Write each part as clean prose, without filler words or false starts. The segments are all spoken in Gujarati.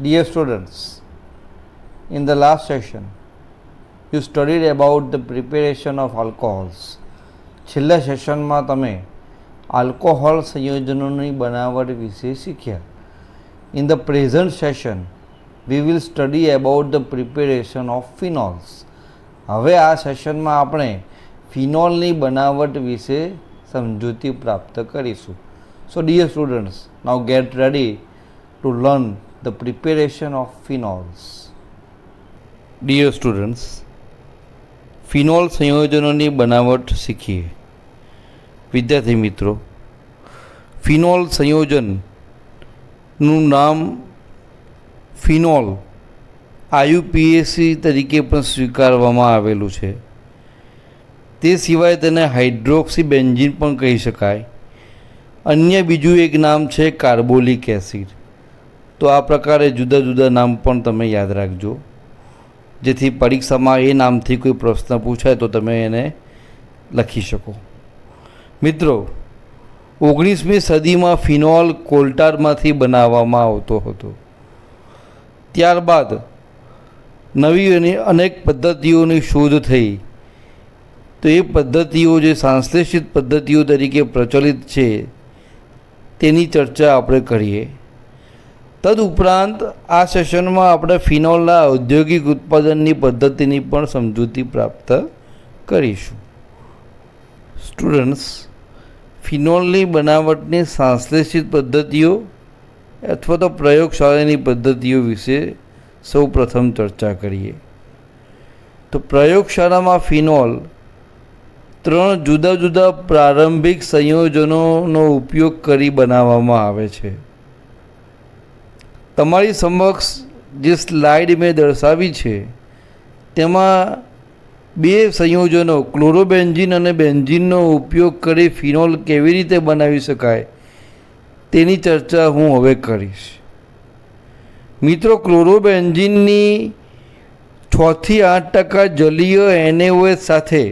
Dear students, in the last session, you studied about the preparation of alcohols. છેલ્લા સેશનમાં તમે આલ્કોહોલ સંયોજનોની બનાવટ વિશે શીખ્યા. In the present session, we will study about the preparation of phenols. હવે આ સેશનમાં આપણે ફિનોલની બનાવટ વિશે સમજૂતી પ્રાપ્ત કરીશું. So dear students, now get ready to learn the preparation of phenols. Dear students, phenol સંયોજનોની બનાવટ શીખીએ. વિદ્યાર્થી મિત્રો, ફિનોલ સંયોજનનું નામ ફિનોલ IUPAC તરીકે પણ સ્વીકારવામાં આવેલું છે. તે સિવાય તેને હાઇડ્રોક્સી બેન્ઝીન પણ કહી શકાય. અન્ય બીજું એક નામ છે કાર્બોલિક એસિડ. તો આ પ્રકારે જુદા જુદા નામ પણ તમે યાદ રાખજો, જેથી પરીક્ષામાં એ નામથી કોઈ પ્રશ્ન પૂછાય તો તમે એને લખી શકો. મિત્રો, 19મી સદીમાં ફિનોલ કોલટારમાંથી બનાવવામાં આવતો હતો. ત્યારબાદ નવી અને અનેક પદ્ધતિઓની શોધ થઈ. તો એ પદ્ધતિઓ જે સંશ્લેષિત પદ્ધતિઓ તરીકે પ્રચલિત છે તેની ચર્ચા આપણે કરીએ. તદુપરાંત આ સેશનમાં આપણે ફિનોલના ઔદ્યોગિક ઉત્પાદનની પદ્ધતિની પણ સમજૂતી પ્રાપ્ત કરીશું. સ્ટુડન્ટ્સ, ફિનોલની બનાવટની સંશ્લેષિત પદ્ધતિઓ અથવા તો પ્રયોગશાળાની પદ્ધતિઓ વિશે સૌ પ્રથમ ચર્ચા કરીએ. તો પ્રયોગશાળામાં ફિનોલ 3 જુદા જુદા પ્રારંભિક સંયોજનોનો ઉપયોગ કરી બનાવવામાં આવે છે. તમારી સમક્ષ જે સ્લાઇડ મેં દર્શાવી છે તેમાં 2 સંયોજનો ક્લોરોબેન્ઝીન અને બેન્ઝીનનો ઉપયોગ કરી ફિનોલ કેવી રીતે બનાવી શકાય તેની ચર્ચા હું હવે કરીશ. મિત્રો, ક્લોરોબેન્ઝીનની 6 થી 8% જલીય NaOH સાથે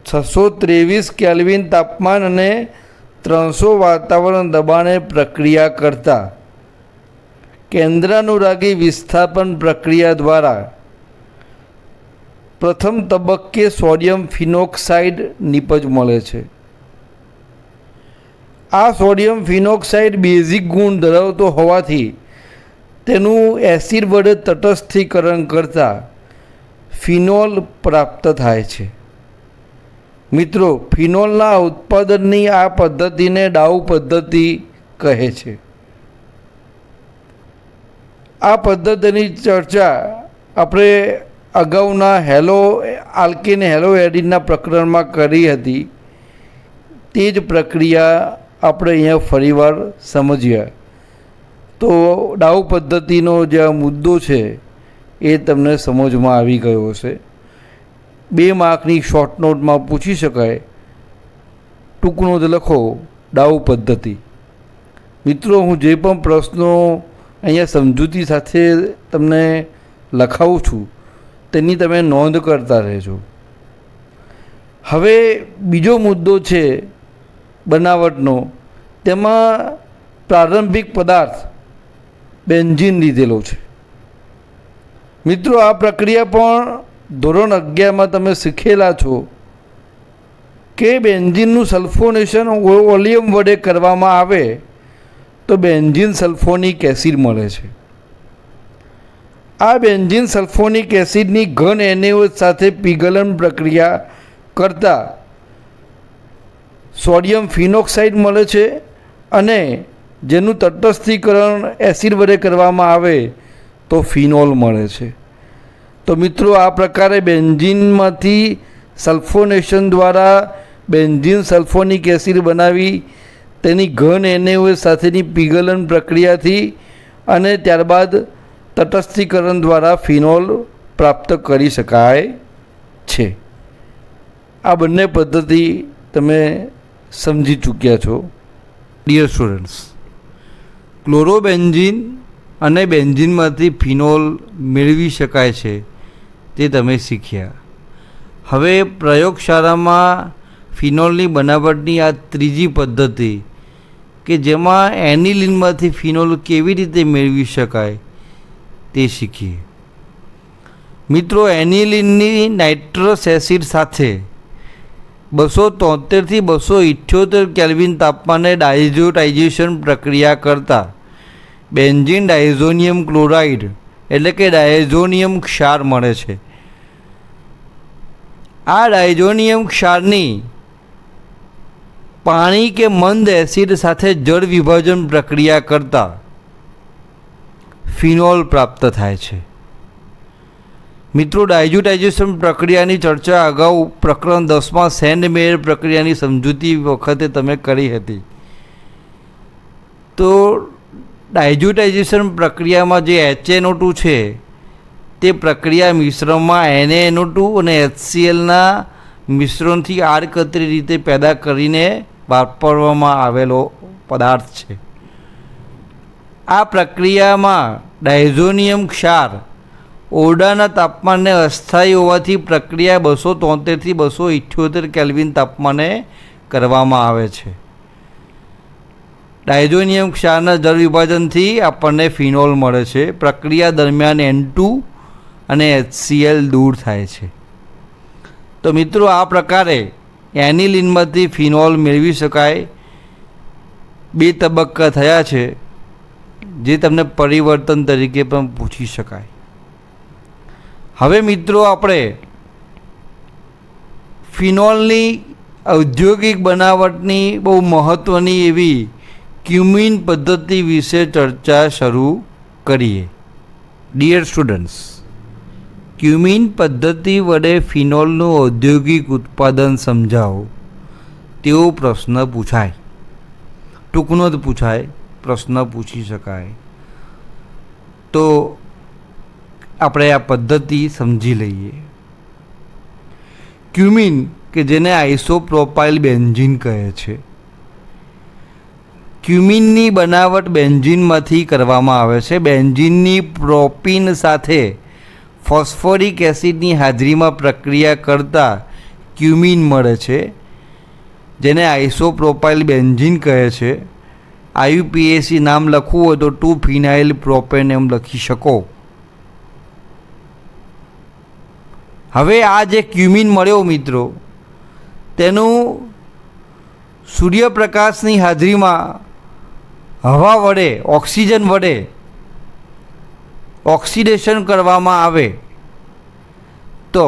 623 કેલ્વિન તાપમાન અને 300 વાતાવરણ દબાણે પ્રક્રિયા કરતા કેન્દ્રાનુરાગી વિસ્થાપન પ્રક્રિયા દ્વારા પ્રથમ તબક્કે સોડિયમ ફિનોક્સાઇડ નિપજ મળે છે. આ સોડિયમ ફિનોક્સાઇડ બેઝિક ગુણ ધરાવતો હોવાથી તેનું એસિડ વડે તટસ્થીકરણ કરતાં ફિનોલ પ્રાપ્ત થાય છે. મિત્રો, ફિનોલના ઉત્પાદનની આ પદ્ધતિને ડાઉ પદ્ધતિ કહે છે. આ પદ્ધતિની ચર્ચા આપણે અગાઉના આલ્કેન હેલોએડિનના પ્રકરણમાં કરી હતી. તે જ પ્રક્રિયા આપણે અહીંયા ફરીવાર સમજ્યા. તો ડાઉ પદ્ધતિનો જે આ મુદ્દો છે એ તમને સમજમાં આવી ગયો હશે. 2 માર્કની શોર્ટ નોટમાં પૂછી શકાય. ટૂંક નોંધ લખો, ડાઉ પદ્ધતિ. મિત્રો, હું જે પણ પ્રશ્નો અહીંયા સમજૂતી સાથે તમને લખાવું છું તેની તમે નોંધ કરતા રહેજો. હવે બીજો મુદ્દો છે બનાવટનો. તેમાં પ્રારંભિક પદાર્થ બેન્ઝીન લીધેલો છે. મિત્રો, આ પ્રક્રિયા પણ ધોરણ 11માં તમે શીખેલા છો કે બેન્ઝીનનું સલ્ફોનેશન વોલ્યુમ વડે કરવામાં આવે તો બેન્ઝીન સલ્ફોનિક એસિડ મળે છે. આ બેન્ઝીન સલ્ફોનિક એસિડની ઘન NaOH સાથે પીગલન પ્રક્રિયા કરતાં સોડિયમ ફિનોક્સાઇડ મળે છે અને જેનું તટસ્થીકરણ એસિડ વડે કરવામાં આવે તો ફિનોલ મળે છે. તો મિત્રો, આ પ્રકારે બેન્ઝીનમાંથી સલ્ફોનેશન દ્વારા બેન્ઝીન સલ્ફોનિક એસિડ બનાવી તેની ઘન NaOH સાથેની પીગલન પ્રક્રિયાથી અને ત્યારબાદ તટસ્થીકરણ દ્વારા ફિનોલ પ્રાપ્ત કરી શકાય છે. આ બંને પદ્ધતિ તમે સમજી ચૂક્યા છો. ડિયર સ્ટુડન્ટ્સ, ક્લોરોબેન્ઝીન અને બેન્ઝીનમાંથી ફિનોલ મેળવી શકાય છે તે તમે શીખ્યા. હવે પ્રયોગશાળામાં ફિનોલની બનાવટની આ ત્રીજી પદ્ધતિ કે જેમાં એનિલિનમાંથી ફિનોલ કેવી રીતે મેળવી શકાય તે શીખીએ. મિત્રો, એનિલિનની નાઇટ્રસ એસિડ સાથે 273 થી 278 કેલ્વિન તાપમાને ડાયઝોટાઇઝેશન પ્રક્રિયા કરતાં બેન્ઝીન ડાયઝોનિયમ ક્લોરાઇડ એટલે કે ડાયઝોનિયમ ક્ષાર મળે છે. આ ડાયઝોનિયમ ક્ષારની પાણી કે મંદ એસિડ સાથે જળ વિભાજન પ્રક્રિયા કરતાં ફિનોલ પ્રાપ્ત થાય છે. મિત્રો, ડાયઝોટાઇઝેશન પ્રક્રિયાની ચર્ચા અગાઉ પ્રકરણ 10માં સેન્ડ મેયર પ્રક્રિયાની સમજૂતી વખતે તમે કરી હતી. તો ડાયઝોટાઇઝેશન પ્રક્રિયામાં જે HNO2 છે તે પ્રક્રિયા મિશ્રણમાં NaNO2 અને HClના મિશ્રણથી આડકતરી રીતે પેદા કરીને વાપરવામાં આવેલો પદાર્થ છે. આ પ્રક્રિયામાં ડાયઝોનિયમ ક્ષાર ઓરડાના તાપમાને અસ્થાયી હોવાથી પ્રક્રિયા 273 થી 278 કેલ્વિન તાપમાને કરવામાં આવે છે. ડાયઝોનિયમ ક્ષારના જળ વિભાજનથી આપણને ફિનોલ મળે છે. પ્રક્રિયા દરમિયાન N2 અને HCl દૂર થાય છે. તો મિત્રો, આ પ્રકારે એનિલિનમાંથી ફિનોલ મેળવી શકાય. 2 તબક્કા થયા છે જે તમને પરિવર્તન તરીકે પણ પૂછી શકાય. હવે મિત્રો, આપણે ફિનોલની ઔદ્યોગિક બનાવટની બહુ મહત્ત્વની એવી ક્યુમિન પદ્ધતિ વિશે ચર્ચા શરૂ કરીએ. ડિયર સ્ટુડન્ટ્સ, ક્યુમિન પદ્ધતિ વડે ફિનોલનું ઔદ્યોગિક ઉત્પાદન સમજાવો તેવો પ્રશ્ન પૂછાય. ટૂંકનો જ પૂછાય, પ્રશ્ન પૂછી શકાય. તો આપણે આ પદ્ધતિ સમજી લઈએ. ક્યુમિન કે જેને આઇસોપ્રોપાઇલ બેન્ઝીન કહે છે, ક્યુમિનની બનાવટ બેન્ઝીનમાંથી કરવામાં આવે છે. બેન્ઝીનની પ્રોપીન સાથે ફોસ્ફોરિક એસિડની હાજરીમાં પ્રક્રિયા કરતાં ક્યુમિન મળે છે, જેને આઇસોપ્રોપાઇલ બેન્ઝીન કહે છે. IUPAC નામ લખવું હોય તો 2-ફિનાઇલ પ્રોપેન એમ લખી શકો. હવે આ જે ક્યુમિન મળ્યો મિત્રો, તેનું સૂર્યપ્રકાશની હાજરીમાં હવા વડે, ઓક્સિજન વડે ઓક્સિડેશન કરવામાં આવે તો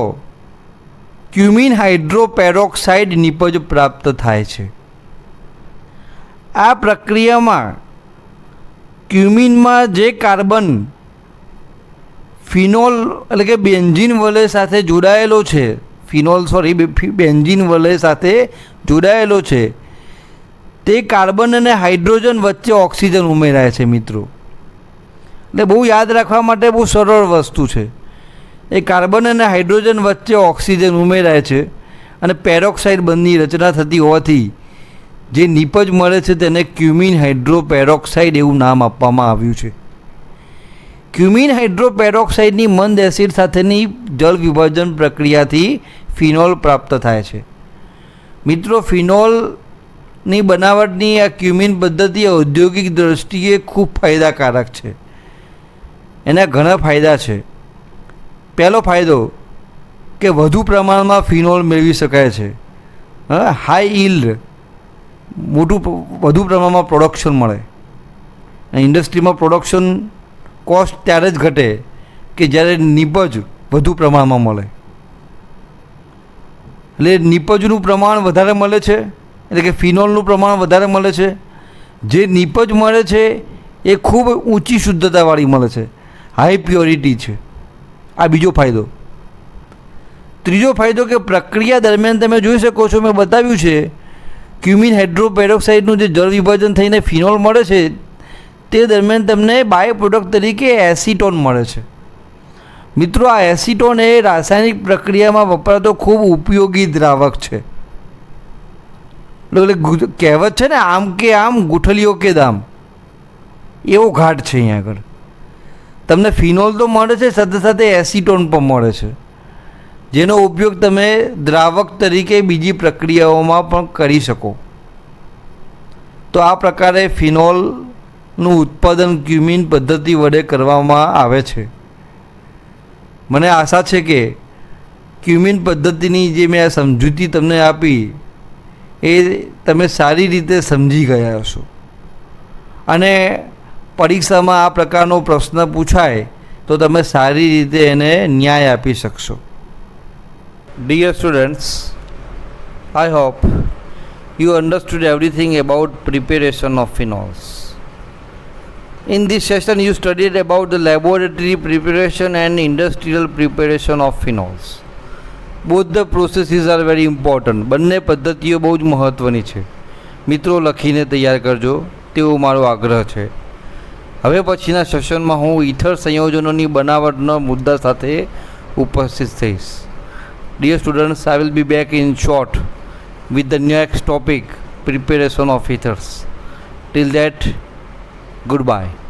ક્યુમિન હાઇડ્રોપેરોક્સાઇડ નિપજ પ્રાપ્ત થાય છે. આ પ્રક્રિયામાં ક્યુમિનમાં જે કાર્બન ફિનોલ એટલે કે બેન્ઝીન વલય સાથે જોડાયેલો છે, બેન્ઝીન વલય સાથે જોડાયેલો છે, તે કાર્બન અને હાઇડ્રોજન વચ્ચે ઓક્સિજન ઉમેરાય છે. મિત્રો, એટલે બહુ યાદ રાખવા માટે બહુ સરળ વસ્તુ છે. એ કાર્બન અને હાઇડ્રોજન વચ્ચે ઓક્સિજન ઉમેરાય છે અને પેરોક્સાઇડ બંધની રચના થતી હોવાથી જે નિપજ મળે છે તેને ક્યુમિન હાઇડ્રોપેરોક્સાઇડ એવું નામ આપવામાં આવ્યું છે. ક્યુમિન હાઇડ્રોપેરોક્સાઇડની મંદ એસિડ સાથેની જળ વિભાજન પ્રક્રિયાથી ફિનોલ પ્રાપ્ત થાય છે. મિત્રો, ફિનોલની બનાવટની આ ક્યુમિન પદ્ધતિ ઔદ્યોગિક દ્રષ્ટિએ ખૂબ ફાયદાકારક છે. એના ઘણા ફાયદા છે. પહેલો ફાયદો કે વધુ પ્રમાણમાં ફિનોલ મેળવી શકાય છે. હાઈ યીલ્ડ, વધુ પ્રમાણમાં પ્રોડક્શન મળે. ઇન્ડસ્ટ્રીમાં પ્રોડક્શન કોસ્ટ ત્યારે જ ઘટે કે જ્યારે નિપજ વધુ પ્રમાણમાં મળે. એટલે નિપજનું પ્રમાણ વધારે મળે છે, એટલે કે ફિનોલનું પ્રમાણ વધારે મળે છે. જે નિપજ મળે છે એ ખૂબ ઊંચી શુદ્ધતાવાળી મળે છે, હાઈ પ્યોરિટી છે. આ બીજો ફાયદો. ત્રીજો ફાયદો કે પ્રક્રિયા દરમિયાન તમે જોઈ શકો છો, મેં બતાવ્યું છે, ક્યુમિન હાઇડ્રોપેરોક્સાઇડનું જે જળ વિભાજન થઈને ફિનોલ મળે છે તે દરમિયાન તમને બાય પ્રોડક્ટ તરીકે એસિટોન મળે છે. મિત્રો, આ એસિટોન એ રાસાયણિક પ્રક્રિયામાં વપરાતો ખૂબ ઉપયોગી દ્રાવક છે. એટલે કહેવત છે ને, આમ કે આમ ગુઠલીઓ કે દામ, એવો ઘાટ છે અહીંયા આગળ. તમને ફિનોલ તો મળે છે, સાથે સાથે એસિટોન પણ મળે છે, જેનો ઉપયોગ તમે દ્રાવક તરીકે બીજી પ્રક્રિયાઓમાં પણ કરી શકો. તો આ પ્રકારે ફિનોલ નું ઉત્પાદન ક્યુમિન પદ્ધતિ વડે કરવામાં આવે છે. મને આશા છે કે ક્યુમિન પદ્ધતિની જે મેં આ સમજૂતી તમને આપી એ તમે સારી રીતે સમજી ગયા હશો અને પરીક્ષામાં આ પ્રકારનો પ્રશ્ન પૂછાય તો તમે સારી રીતે એને ન્યાય આપી શકશો. Dear students, I hope you understood everything about preparation of phenols. In this session you studied about the laboratory preparation and industrial preparation of phenols. Both the processes are very important. બંને પદ્ધતિઓ બહુ જ મહત્ત્વની છે. મિત્રો લખીને તૈયાર કરજો તેવો મારો આગ્રહ છે. હવે પછીના સેશનમાં હું ઇથર સંયોજનોની બનાવટના મુદ્દા સાથે ઉપસ્થિત થઈશ. Dear students, I will be back in short with the next topic, preparation of ethers. Till that, goodbye.